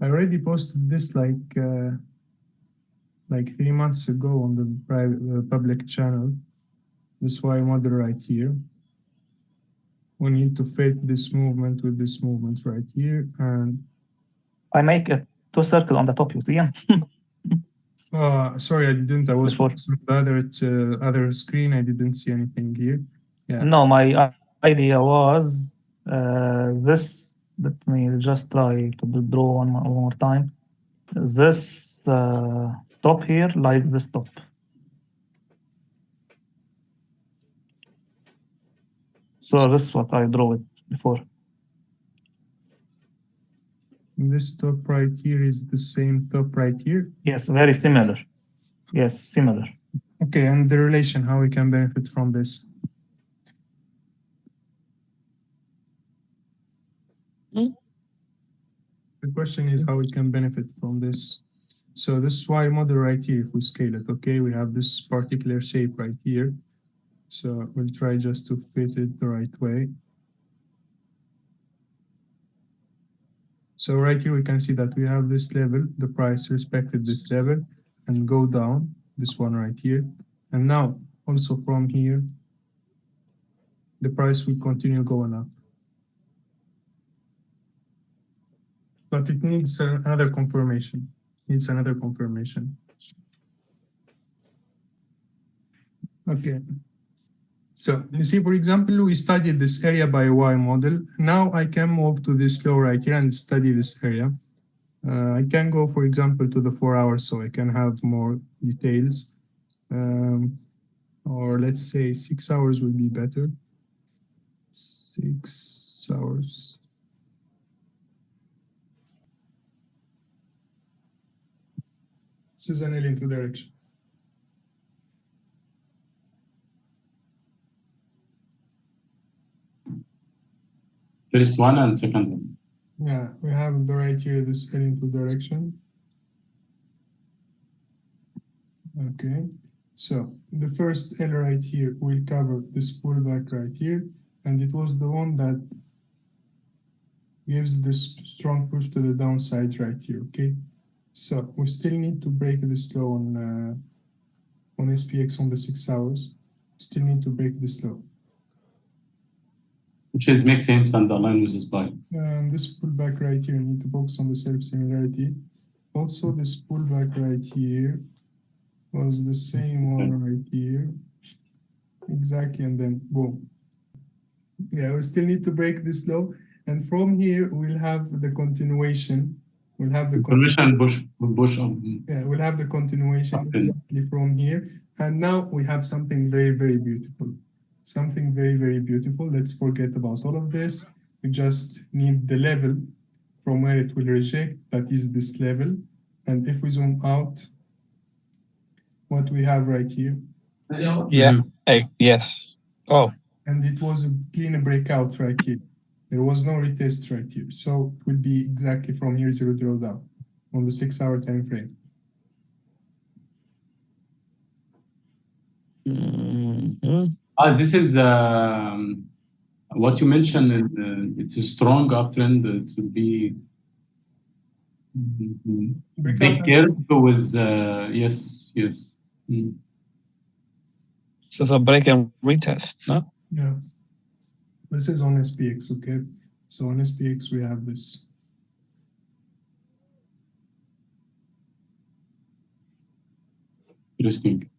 I already posted this like 3 months ago on the private public channel. This Y model right here. We need to fit this movement with this movement right here, and I make a 2 circle on the top, you see? sorry, I didn't. I was Before. on the other screen. I didn't see anything here. Yeah. No, my idea was this. Let me just try to draw one more time. This top here, like this top. So this is what I drew it before. This top right here is the same top right here? Yes, very similar. Yes, similar. Okay, and the relation, how we can benefit from this? The question is how we can benefit from this. So this Y model right here, if we scale it, okay, we have this particular shape right here. So we'll try just to fit it the right way. So right here we can see that we have this level, the price respected this level and go down, this one right here. And now also from here, the price will continue going up. But it needs another confirmation. Okay. So you see, for example, we studied this area by Y model. Now I can move to this low right here and study this area. I can go, for example, to the 4 hours, so I can have more details. Or let's say 6 hours would be better. 6 hours. This is an L into direction. First one and second one. Yeah, we have the right here, this L into direction. Okay, so the first L right here will cover this pullback right here, and it was the one that gives this strong push to the downside right here. Okay, so we still need to break this low on SPX on the 6 hours. Still need to break this low. Which is makes sense and align with this buy. And this pullback right here, we need to focus on the self-similarity. Also, this pullback right here was the same one right here. Exactly, and then boom. Yeah, we still need to break this low. And from here, we'll have the continuation. We'll have the continuation push up. Yeah, we'll have the continuation exactly from here. And now we have something very, very beautiful. Something very, very beautiful. Let's forget about all of this. We just need the level from where it will reject. That is this level. And if we zoom out, what we have right here. Yeah. Hey, yes. Oh. And it was a clean breakout right here. There was no retest right here. So it will be exactly from here, 0 down on the 6 hour time frame. This is what you mentioned. It's a strong uptrend. It will be big curve with yes. So it's a break and retest, no? Yeah. This is on SPX, okay? So on SPX, we have this. Interesting.